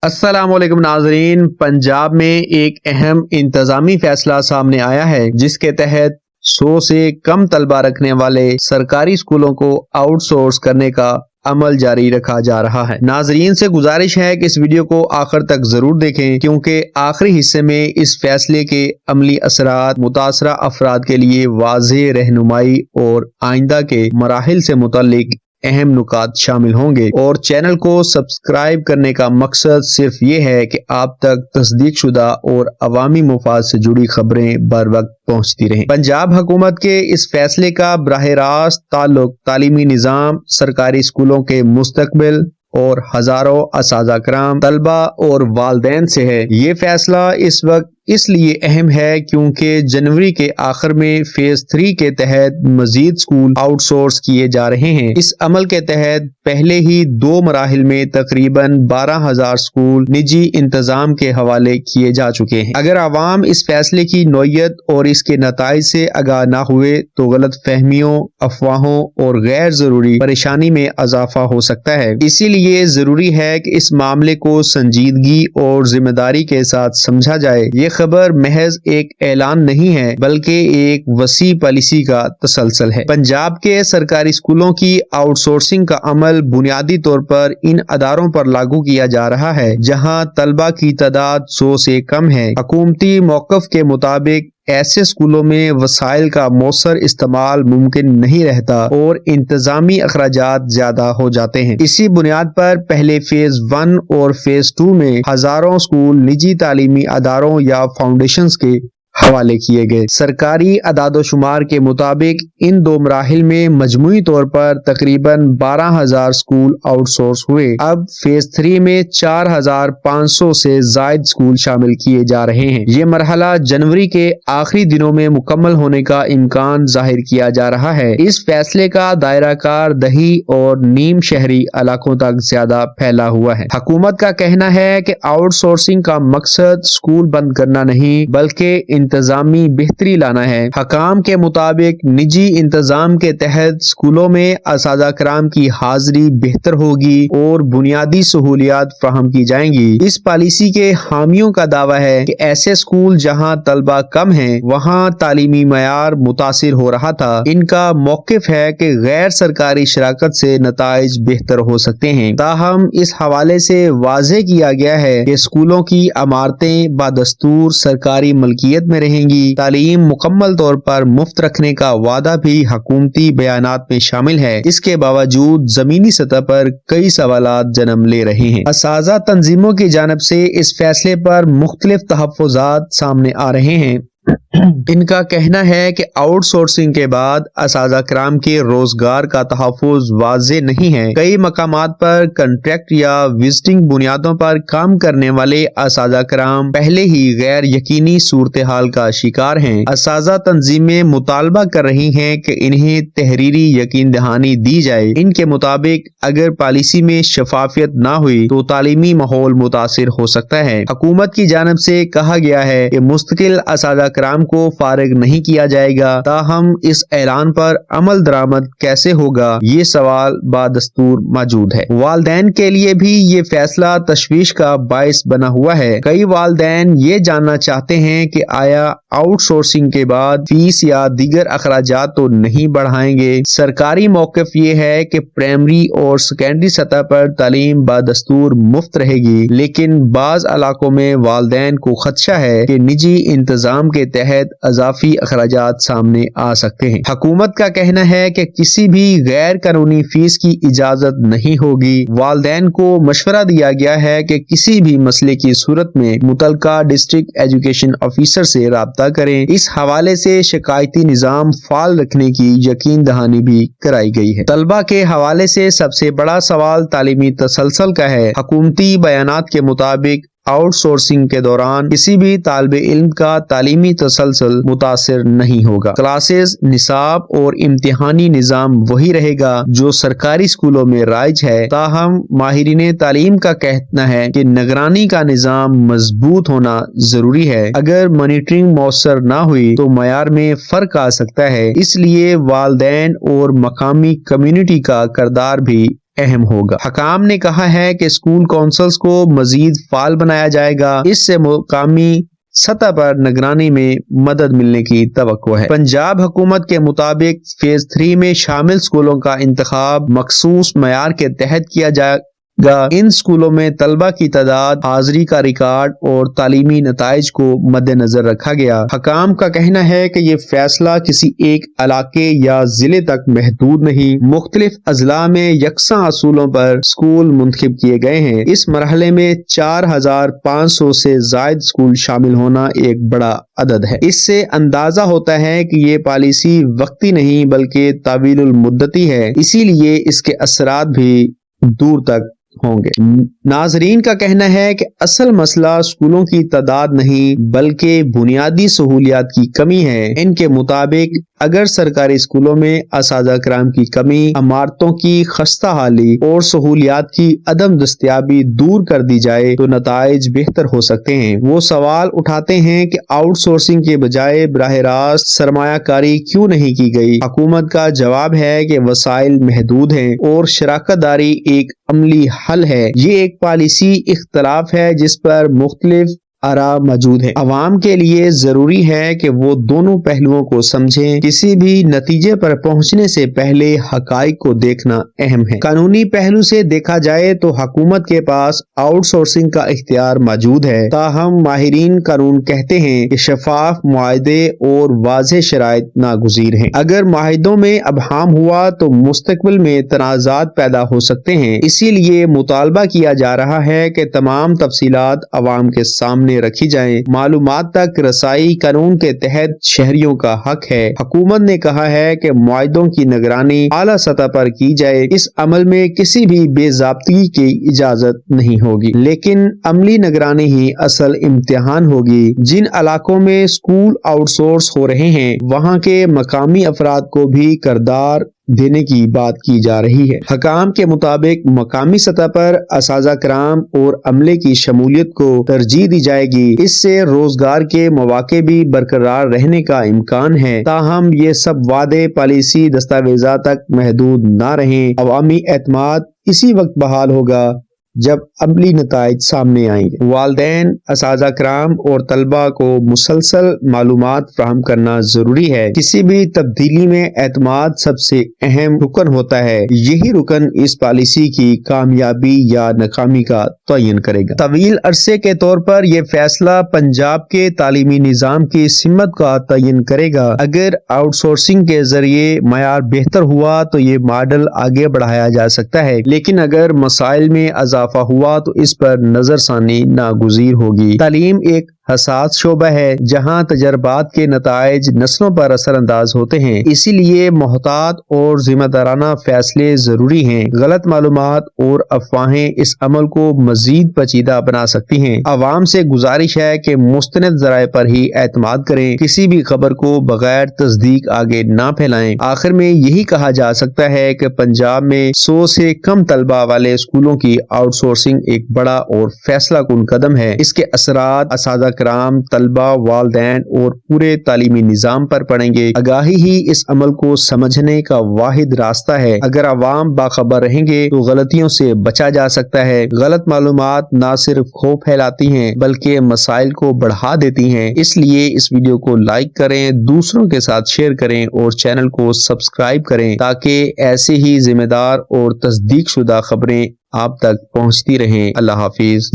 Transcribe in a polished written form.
السلام علیکم ناظرین، پنجاب میں ایک اہم انتظامی فیصلہ سامنے آیا ہے جس کے تحت 100 سے کم طلبہ رکھنے والے سرکاری اسکولوں کو آؤٹ سورس کرنے کا عمل جاری رکھا جا رہا ہے۔ ناظرین سے گزارش ہے کہ اس ویڈیو کو آخر تک ضرور دیکھیں کیونکہ آخری حصے میں اس فیصلے کے عملی اثرات متاثرہ افراد کے لیے واضح رہنمائی اور آئندہ کے مراحل سے متعلق اہم نکات شامل ہوں گے، اور چینل کو سبسکرائب کرنے کا مقصد صرف یہ ہے کہ آپ تک تصدیق شدہ اور عوامی مفاد سے جڑی خبریں بر وقت پہنچتی رہیں۔ پنجاب حکومت کے اس فیصلے کا براہ راست تعلق تعلیمی نظام، سرکاری اسکولوں کے مستقبل اور ہزاروں اساتذہ کرام، طلبہ اور والدین سے ہے۔ یہ فیصلہ اس وقت اس لیے اہم ہے کیونکہ جنوری کے آخر میں فیز 3 کے تحت مزید اسکول آؤٹ سورس کیے جا رہے ہیں۔ اس عمل کے تحت پہلے ہی 2 مراحل میں تقریباً 12,000 اسکول نجی انتظام کے حوالے کیے جا چکے ہیں۔ اگر عوام اس فیصلے کی نوعیت اور اس کے نتائج سے آگاہ نہ ہوئے تو غلط فہمیوں، افواہوں اور غیر ضروری پریشانی میں اضافہ ہو سکتا ہے۔ اسی لیے ضروری ہے کہ اس معاملے کو سنجیدگی اور ذمہ داری کے ساتھ سمجھا جائے۔ یہ خبر محض ایک اعلان نہیں ہے بلکہ ایک وسیع پالیسی کا تسلسل ہے۔ پنجاب کے سرکاری اسکولوں کی آؤٹ سورسنگ کا عمل بنیادی طور پر ان اداروں پر لاگو کیا جا رہا ہے جہاں طلبہ کی تعداد 100 سے کم ہے۔ حکومتی موقف کے مطابق ایسے اسکولوں میں وسائل کا مؤثر استعمال ممکن نہیں رہتا اور انتظامی اخراجات زیادہ ہو جاتے ہیں۔ اسی بنیاد پر پہلے فیز 1 اور فیز 2 میں ہزاروں اسکول نجی تعلیمی اداروں یا فاؤنڈیشنز کے حوالے کیے گئے۔ سرکاری اعداد و شمار کے مطابق ان 2 مراحل میں مجموعی طور پر تقریباً 12,000 اسکول آؤٹ سورس ہوئے۔ اب فیز 3 میں 4,500 سے زائد اسکول شامل کیے جا رہے ہیں۔ یہ مرحلہ جنوری کے آخری دنوں میں مکمل ہونے کا امکان ظاہر کیا جا رہا ہے۔ اس فیصلے کا دائرہ کار دیہی اور نیم شہری علاقوں تک زیادہ پھیلا ہوا ہے۔ حکومت کا کہنا ہے کہ آؤٹ سورسنگ کا مقصد اسکول بند کرنا نہیں بلکہ انتظامی بہتری لانا ہے۔ حکام کے مطابق نجی انتظام کے تحت اسکولوں میں اساتذہ کرام کی حاضری بہتر ہوگی اور بنیادی سہولیات فراہم کی جائیں گی۔ اس پالیسی کے حامیوں کا دعویٰ ہے کہ ایسے اسکول جہاں طلبہ کم ہیں وہاں تعلیمی معیار متاثر ہو رہا تھا۔ ان کا موقف ہے کہ غیر سرکاری شراکت سے نتائج بہتر ہو سکتے ہیں۔ تاہم اس حوالے سے واضح کیا گیا ہے کہ اسکولوں کی عمارتیں بدستور سرکاری ملکیت میں رہیں گی۔ تعلیم مکمل طور پر مفت رکھنے کا وعدہ بھی حکومتی بیانات میں شامل ہے۔ اس کے باوجود زمینی سطح پر کئی سوالات جنم لے رہے ہیں۔ اساتذہ تنظیموں کی جانب سے اس فیصلے پر مختلف تحفظات سامنے آ رہے ہیں۔ ان کا کہنا ہے کہ آؤٹ سورسنگ کے بعد اساتذہ کرام کے روزگار کا تحفظ واضح نہیں ہے۔ کئی مقامات پر کنٹریکٹ یا وزٹنگ بنیادوں پر کام کرنے والے اساتذہ کرام پہلے ہی غیر یقینی صورتحال کا شکار ہیں۔ اساتذہ تنظیمیں مطالبہ کر رہی ہیں کہ انہیں تحریری یقین دہانی دی جائے۔ ان کے مطابق اگر پالیسی میں شفافیت نہ ہوئی تو تعلیمی ماحول متاثر ہو سکتا ہے۔ حکومت کی جانب سے کہا گیا ہے کہ مستقل اساتذہ کرام کو فارغ نہیں کیا جائے گا۔ تاہم اس اعلان پر عمل درآمد کیسے ہوگا یہ سوال بادستور موجود ہے۔ والدین کے لیے بھی یہ فیصلہ تشویش کا باعث بنا ہوا ہے۔ کئی والدین یہ جاننا چاہتے ہیں کہ آیا آؤٹ سورسنگ کے بعد فیس یا دیگر اخراجات تو نہیں بڑھائیں گے۔ سرکاری موقف یہ ہے کہ پرائمری اور سیکنڈری سطح پر تعلیم بدستور مفت رہے گی، لیکن بعض علاقوں میں والدین کو خدشہ ہے کہ نجی انتظام کے تحت اضافی اخراجات سامنے آ سکتے ہیں۔ حکومت کا کہنا ہے کہ کسی بھی غیر قانونی فیس کی اجازت نہیں ہوگی۔ والدین کو مشورہ دیا گیا ہے کہ کسی بھی مسئلے کی صورت میں متعلقہ ڈسٹرکٹ ایجوکیشن آفیسر سے رابطہ کریں۔ اس حوالے سے شکایتی نظام فعال رکھنے کی یقین دہانی بھی کرائی گئی ہے۔ طلبہ کے حوالے سے سب سے بڑا سوال تعلیمی تسلسل کا ہے۔ حکومتی بیانات کے مطابق آؤٹ سورسنگ کے دوران کسی بھی طالب علم کا تعلیمی تسلسل متاثر نہیں ہوگا۔ کلاسز، نصاب اور امتحانی نظام وہی رہے گا جو سرکاری اسکولوں میں رائج ہے۔ تاہم ماہرین تعلیم کا کہنا ہے کہ نگرانی کا نظام مضبوط ہونا ضروری ہے۔ اگر مانیٹرنگ مؤثر نہ ہوئی تو معیار میں فرق آ سکتا ہے۔ اس لیے والدین اور مقامی کمیونٹی کا کردار بھی اہم ہوگا۔ حکام نے کہا ہے کہ اسکول کونسلز کو مزید فعال بنایا جائے گا، اس سے مقامی سطح پر نگرانی میں مدد ملنے کی توقع ہے۔ پنجاب حکومت کے مطابق فیز 3 میں شامل اسکولوں کا انتخاب مخصوص معیار کے تحت کیا جائے گا۔ ان اسکولوں میں طلبہ کی تعداد، حاضری کا ریکارڈ اور تعلیمی نتائج کو مد نظر رکھا گیا۔ حکام کا کہنا ہے کہ یہ فیصلہ کسی ایک علاقے یا ضلع تک محدود نہیں، مختلف اضلاع میں یکساں اصولوں پر اسکول منتخب کیے گئے ہیں۔ اس مرحلے میں 4500 سے زائد اسکول شامل ہونا ایک بڑا عدد ہے۔ اس سے اندازہ ہوتا ہے کہ یہ پالیسی وقتی نہیں بلکہ طویل المدتی ہے، اسی لیے اس کے اثرات بھی دور تک ہوں گے۔ ناظرین کا کہنا ہے کہ اصل مسئلہ اسکولوں کی تعداد نہیں بلکہ بنیادی سہولیات کی کمی ہے۔ ان کے مطابق اگر سرکاری اسکولوں میں اساتذہ کرام کی کمی، عمارتوں کی خستہ حالی اور سہولیات کی عدم دستیابی دور کر دی جائے تو نتائج بہتر ہو سکتے ہیں۔ وہ سوال اٹھاتے ہیں کہ آؤٹ سورسنگ کے بجائے براہ راست سرمایہ کاری کیوں نہیں کی گئی؟ حکومت کا جواب ہے کہ وسائل محدود ہیں اور شراکت داری ایک عملی حل ہے۔ یہ ایک پالیسی اختلاف ہے جس پر مختلف آراء موجود ہیں۔ عوام کے لیے ضروری ہے کہ وہ دونوں پہلوؤں کو سمجھیں۔ کسی بھی نتیجے پر پہنچنے سے پہلے حقائق کو دیکھنا اہم ہے۔ قانونی پہلو سے دیکھا جائے تو حکومت کے پاس آؤٹ سورسنگ کا اختیار موجود ہے، تاہم ماہرین قانون کہتے ہیں کہ شفاف معاہدے اور واضح شرائط ناگزیر ہیں۔ اگر معاہدوں میں ابہام ہوا تو مستقبل میں تنازعات پیدا ہو سکتے ہیں۔ اسی لیے مطالبہ کیا جا رہا ہے کہ تمام تفصیلات عوام کے سامنے رکھی جائیں۔ معلومات تک رسائی قانون کے تحت شہریوں کا حق ہے۔ حکومت نے کہا ہے کہ معاہدوں کی نگرانی اعلیٰ سطح پر کی جائے۔ اس عمل میں کسی بھی بے ضابطگی کی اجازت نہیں ہوگی، لیکن عملی نگرانی ہی اصل امتحان ہوگی۔ جن علاقوں میں اسکول آؤٹ سورس ہو رہے ہیں وہاں کے مقامی افراد کو بھی کردار دینے کی بات کی جا رہی ہے۔ حکام کے مطابق مقامی سطح پر اساتذہ کرام اور عملے کی شمولیت کو ترجیح دی جائے گی۔ اس سے روزگار کے مواقع بھی برقرار رہنے کا امکان ہے، تاہم یہ سب وعدے پالیسی دستاویزات تک محدود نہ رہیں۔ عوامی اعتماد اسی وقت بحال ہوگا جب عملی نتائج سامنے آئیں گے۔ والدین، اساتذہ کرام اور طلبہ کو مسلسل معلومات فراہم کرنا ضروری ہے۔ کسی بھی تبدیلی میں اعتماد سب سے اہم رکن ہوتا ہے۔ یہی رکن اس پالیسی کی کامیابی یا ناکامی کا تعین کرے گا۔ طویل عرصے کے طور پر یہ فیصلہ پنجاب کے تعلیمی نظام کی سمت کا تعین کرے گا۔ اگر آؤٹ سورسنگ کے ذریعے معیار بہتر ہوا تو یہ ماڈل آگے بڑھایا جا سکتا ہے، لیکن اگر مسائل میں اضافہ ہوا تو اس پر نظر ثانی ناگزیر ہوگی۔ تعلیم ایک حساس شعبہ ہے جہاں تجربات کے نتائج نسلوں پر اثر انداز ہوتے ہیں، اسی لیے محتاط اور ذمہ دارانہ فیصلے ضروری ہیں۔ غلط معلومات اور افواہیں اس عمل کو مزید پیچیدہ بنا سکتی ہیں۔ عوام سے گزارش ہے کہ مستند ذرائع پر ہی اعتماد کریں، کسی بھی خبر کو بغیر تصدیق آگے نہ پھیلائیں۔ آخر میں یہی کہا جا سکتا ہے کہ پنجاب میں 100 سے کم طلبہ والے اسکولوں کی آؤٹ سورسنگ ایک بڑا اور فیصلہ کن قدم ہے۔ اس کے اثرات اساتذہ کرام، طلبہ، والدین اور پورے تعلیمی نظام پر پڑیں گے۔ آگاہی ہی اس عمل کو سمجھنے کا واحد راستہ ہے۔ اگر عوام باخبر رہیں گے تو غلطیوں سے بچا جا سکتا ہے۔ غلط معلومات نہ صرف خوف پھیلاتی ہیں بلکہ مسائل کو بڑھا دیتی ہیں۔ اس لیے اس ویڈیو کو لائک کریں، دوسروں کے ساتھ شیئر کریں اور چینل کو سبسکرائب کریں تاکہ ایسے ہی ذمہ دار اور تصدیق شدہ خبریں آپ تک پہنچتی رہیں۔ اللہ حافظ۔